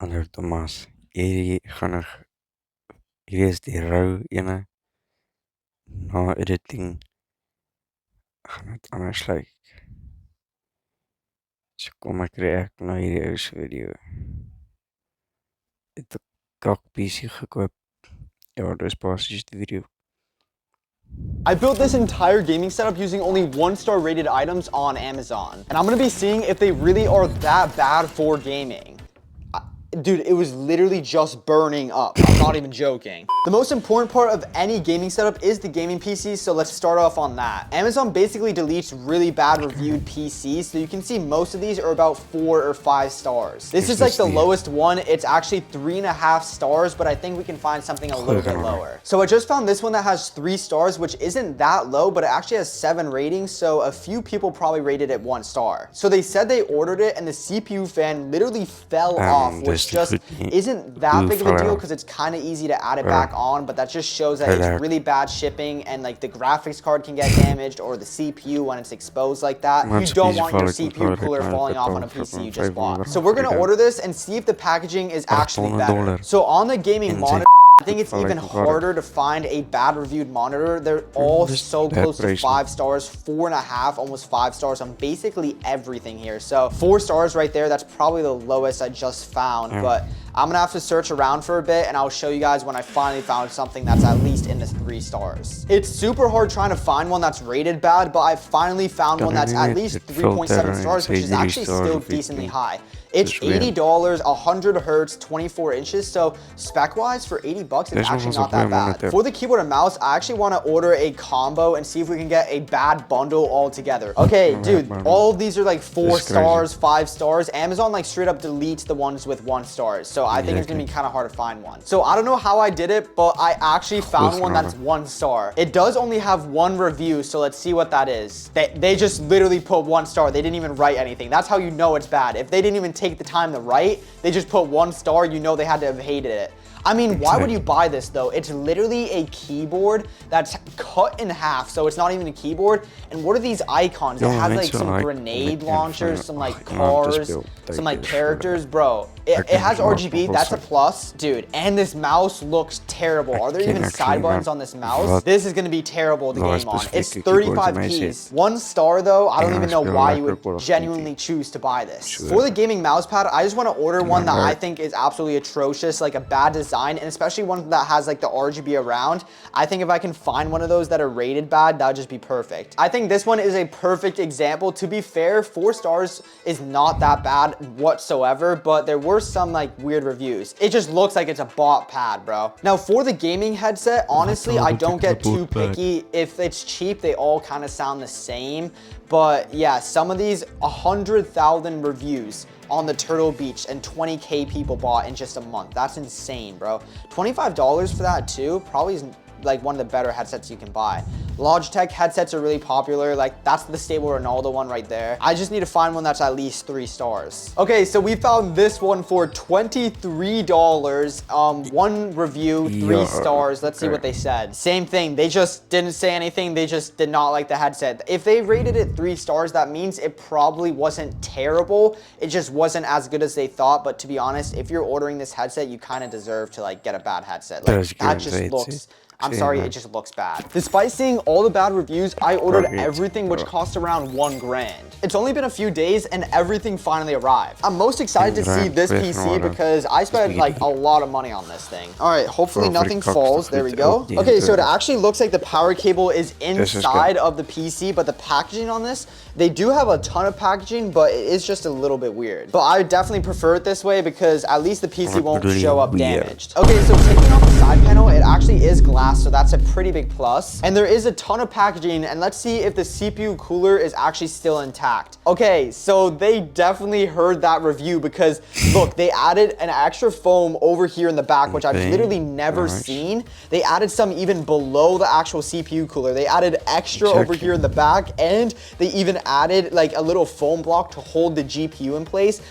Ander Thomas. Hierdie is die rou ene. Na editing gaan dit anders lyk. So kom ek react na hierdie ou se video. Het 'n kak PC gekoop. Ja, dis basies die video. I built this entire gaming setup using only 1-star rated items on Amazon. And I'm gonna be seeing if they really are that bad for gaming. Dude, it was literally just burning up. I'm not even joking. The most important part of any gaming setup is the gaming PC, so let's start off on that. Amazon basically deletes really bad reviewed PCs, so you can see most of these are about 4 or 5 stars. This is like the lowest one. It's actually 3.5 stars, but I think we can find something a little bit lower. So I just found this one that has 3 stars, which isn't that low, but it actually has 7 ratings, so a few people probably rated it 1 star. So they said they ordered it, and the CPU fan literally fell off, which just isn't that big of a deal because it's kind of easy to add it back on, but that just shows that it's really bad shipping and like the graphics card can get damaged or the CPU when it's exposed like that. You don't want your CPU cooler falling off on a PC you just bought. So we're gonna order this and see if the packaging is actually better. So on the gaming monitor, I think it's even harder to find a bad reviewed monitor. They're all so close to 5 stars, 4.5, almost 5 stars on basically everything here. So 4 stars right there, that's probably the lowest I just found, but I'm gonna have to search around for a bit and I'll show you guys when I finally found something that's at least in the 3 stars. It's super hard trying to find one that's rated bad, but I finally found one that's at least 3.7 stars, which is actually still decently high. It's $80, 100 hertz, 24 inches. So spec-wise, for 80 bucks, it's actually not that bad. For the keyboard and mouse, I actually want to order a combo and see if we can get a bad bundle all together. Okay, dude, all of these are like 4 stars, 5 stars. Amazon like straight up deletes the ones with 1 star. So I think it's gonna be kind of hard to find one. So I don't know how I did it, but I actually found one that's 1 star. It does only have 1 review, so let's see what that is. They just literally put 1 star. They didn't even write anything. That's how you know it's bad. If they didn't even take the time to write, they just put 1 star, you know they had to have hated it. I mean, why would you buy this though? It's literally a keyboard that's cut in half, so it's not even a keyboard. And what are these icons? It has like some grenade launchers, some like cars, some like characters. Bro, it has RGB, that's a plus. Dude, and this mouse looks terrible. Are there even side buttons on this mouse? This is gonna be terrible to game on. It's 35 keys. 1 star though, I don't even know why you would genuinely choose to buy this. For the gaming mouse pad, I just wanna order one that I think is absolutely atrocious, like a bad design, and especially one that has like the RGB around. I think if I can find one of those that are rated bad, that would just be perfect. I think this one is a perfect example. To be fair, 4 stars is not that bad whatsoever, but there were some like weird reviews. It just looks like it's a bought pad, bro. Now for the gaming headset, honestly, I don't get too picky. If it's cheap, they all kind of sound the same. But yeah, some of these 100,000 reviews on the Turtle Beach and 20K people bought in just a month. That's insane, bro. $25 for that too, probably is like one of the better headsets you can buy. Logitech headsets are really popular. Like that's the Stable Ronaldo one right there. I just need to find one that's at least 3 stars. Okay, so we found this one for $23. 1 review, 3 stars. Let's see what they said. Same thing. They just didn't say anything. They just did not like the headset. If they rated it 3 stars, that means it probably wasn't terrible. It just wasn't as good as they thought. But to be honest, if you're ordering this headset, you kind of deserve to like get a bad headset. Like that just looks, I'm sorry, it just looks bad. Despite seeing all the bad reviews, I ordered everything, which cost around 1 grand. It's only been a few days and everything finally arrived. I'm most excited to see this PC because I spent like a lot of money on this thing. All right, hopefully nothing falls. There we go. Okay, so it actually looks like the power cable is inside of the PC, but the packaging on this, they do have a ton of packaging, but it is just a little bit weird. But I definitely prefer it this way because at least the PC won't show up damaged. Okay, so taking off the side panel, it actually is glass, so that's a pretty big plus. And there is a ton of packaging, and let's see if the CPU cooler is actually still intact. Okay, so they definitely heard that review because look, they added an extra foam over here in the back, which I've literally never seen. They added some even below the actual CPU cooler. They added extra over here in the back, and they even added like a little foam block to hold the GPU in place.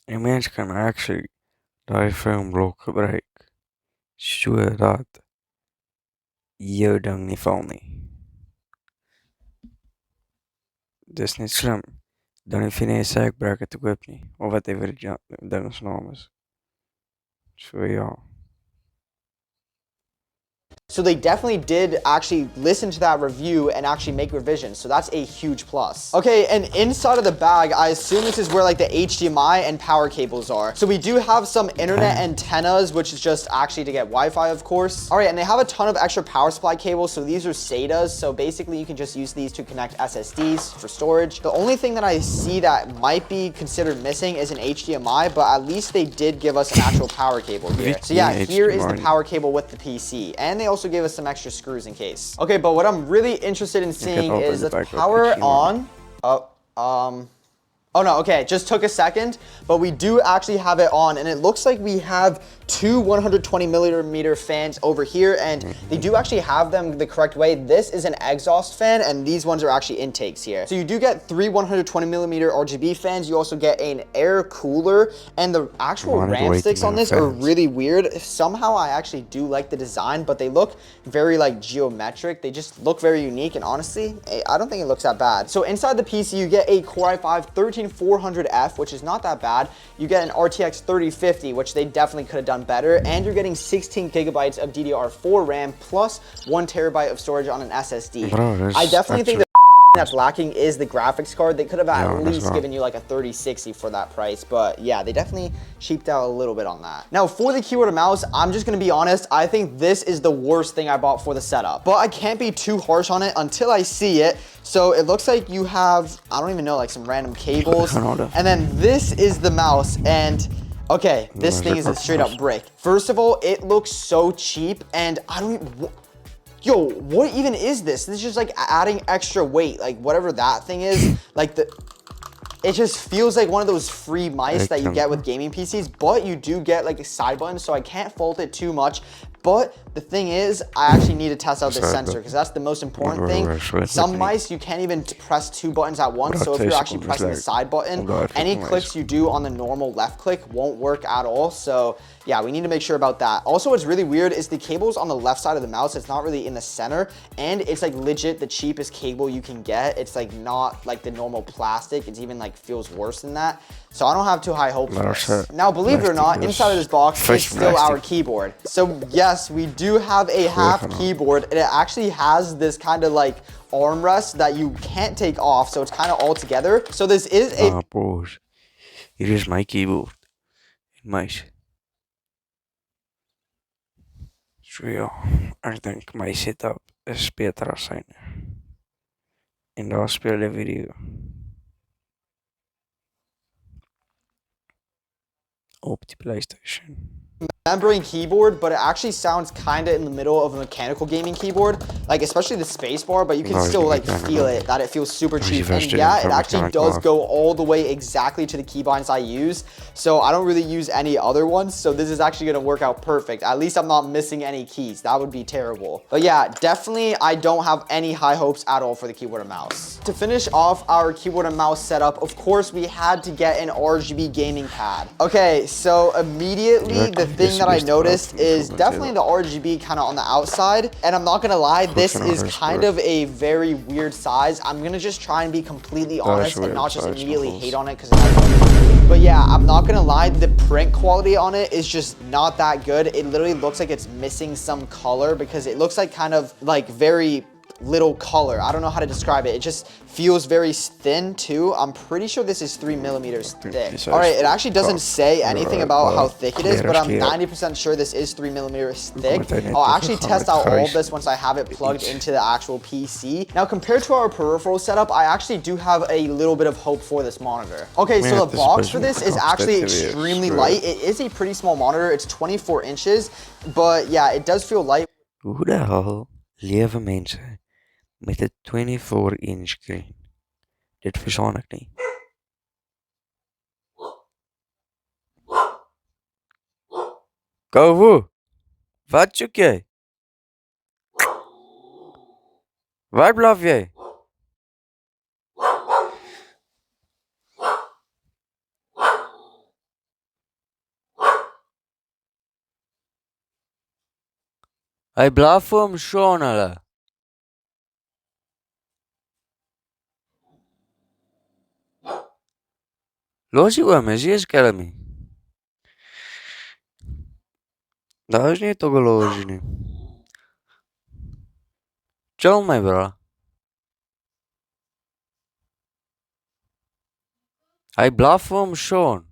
En mens kan actually die foamblok gebruik sodat jou ding nie val nie. Dis net slim. Dan hoef jy nie 'n sack bracket te koop nie of whatever die ding se naam is. So yeah. So they definitely did actually listen to that review and actually make revisions. So that's a huge plus. Okay, and inside of the bag, I assume this is where like the HDMI and power cables are. So we do have some internet antennas, which is just actually to get Wi-Fi, of course. All right, and they have a ton of extra power supply cables. So these are SATAs. So basically you can just use these to connect SSDs for storage. The only thing that I see that might be considered missing is an HDMI, but at least they did give us an actual power cable here. So yeah, here is the power cable with the PC. And they also gave us some extra screws in case. Okay, but what I'm really interested in seeing is let's power on. Oh no, okay, it just took a second, but we do actually have it on, and it looks like we have two 120 millimeter fans over here, and they do actually have them the correct way. This is an exhaust fan, and these ones are actually intakes here. So you do get three 120 millimeter RGB fans. You also get an air cooler, and the actual RAM sticks on this are really weird. Somehow I actually do like the design, but they look very like geometric. They just look very unique, and honestly, I don't think it looks that bad. So inside the PC, you get a Core i5 13400F, which is not that bad. You get an RTX 3050, which they definitely could have done better, and you're getting 16 gigabytes of DDR4 RAM plus 1 terabyte of storage on an SSD. Bro, I definitely think that's lacking is the graphics card. They could have at least given you like a 3060 for that price, but yeah, they definitely cheaped out a little bit on that. Now for the keyboard and mouse, I'm just gonna be honest, I think this is the worst thing I bought for the setup, but I can't be too harsh on it until I see it. So it looks like you have, I don't even know, like some random cables, and then this is the mouse, and okay, this thing is a straight up brick. First of all, it looks so cheap, and I don't even, yo, what even is this? This is just like adding extra weight, like whatever that thing is. Like it just feels like one of those free mice that you get with gaming PCs, but you do get like a side button, so I can't fault it too much. But the thing is, I actually need to test out this sensor because that's the most important thing. Some mice, you can't even press two buttons at once. So if you're actually pressing the side button, any clicks you do on the normal left click won't work at all. So yeah, we need to make sure about that. Also, what's really weird is the cable's on the left side of the mouse. It's not really in the center, and it's like legit the cheapest cable you can get. It's like not like the normal plastic. It's even like feels worse than that. So I don't have too high hopes for this. Now, believe it or not, inside of this box is still our keyboard. So yes, we do have a half keyboard, and it actually has this kind of like armrest that you can't take off. So it's kind of all together. So this is a... Boys, here is my keyboard. Mice. So ja, I think my setup is beter als zijn. In de afspeelde video. Op die PlayStation. membrane keyboard, but it actually sounds kind of in the middle of a mechanical gaming keyboard, like especially the space bar, but you can still like feel it, that it feels super cheap. And yeah, it actually does go all the way exactly to the keybinds I use. So I don't really use any other ones. So this is actually gonna work out perfect. At least I'm not missing any keys. That would be terrible. But yeah, definitely I don't have any high hopes at all for the keyboard and mouse. To finish off our keyboard and mouse setup, of course, we had to get an RGB gaming pad. Okay, so immediately the thing that I noticed is definitely the RGB kind of on the outside, and I'm not gonna lie, this is kind of a very weird size. I'm gonna just try and be completely honest and not just immediately hate on it because but yeah, I'm not gonna lie, the print quality on it is just not that good. It literally looks like it's missing some color because it looks like kind of like very little color. I don't know how to describe it. It just feels very thin too. I'm pretty sure this is 3 millimeters thick. All right, it actually doesn't say anything about how thick it is, but I'm 90% sure this is 3 millimeters thick. I'll actually test out all of this once I have it plugged into the actual PC. Now, compared to our peripheral setup, I actually do have a little bit of hope for this monitor. Okay, so the box for this is actually extremely light. It is a pretty small monitor. It's 24 inches, but yeah, it does feel light. Hoe de hel leven mensen met een 24-inch screen? Dit verstaan ik niet. Kovu, wat zoek jij? Waar blijf jij? Hij blijft voor hem schoonelen. Los je oom, is hier skelmie. Dat is niet te geloven nu. Chill my bro. Hij blaft voor hem schon.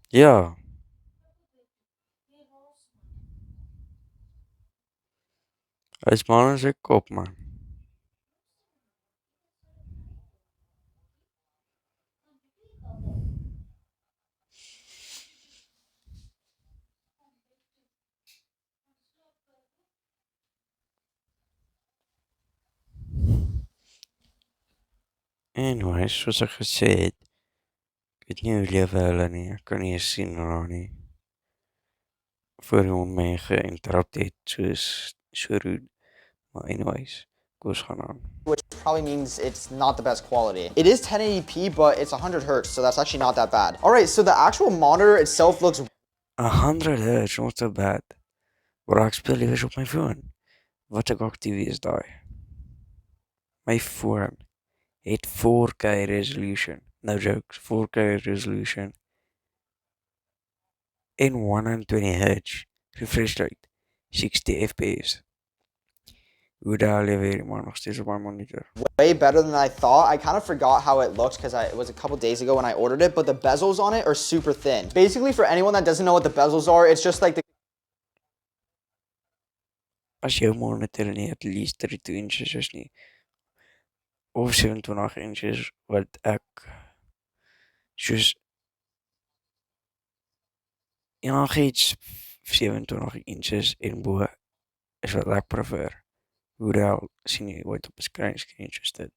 Ja. Hij is man in zijn kop, man. Anyways, zoals ik gezegd. Ik weet niet hoe jullie willen niet. Ik kan niet eens zien nog niet. Voor iemand mij geïnterrupteerd. Zo rude. Maar anyways. Koos gaan aan. which probably means it's not the best quality. It is 1080p, but it's 100 hertz, so that's actually not that bad. All right, so the actual monitor itself looks 100 hertz, not so bad. Maar ik speel liever op mijn phone. Wat ik actief is daar. Mijn phone heeft 4K resolution. No jokes, 4K resolution. In 120 hertz. Refresh rate 60 fps. Hoe daar lever maar nog steeds op mijn monitor. way better than I thought. I kind of forgot how it looked because it was a couple days ago when I ordered it, but the bezels on it are super thin. Basically, for anyone that doesn't know what the bezels are, it's just like the Als jouw monitor niet at least 32 inches is niet. Of 27 inches, wat ik. Dus. Ja, iets 27 inches in boe is wat ik prefer. Hoe daar zie je ooit op een screenshots dit.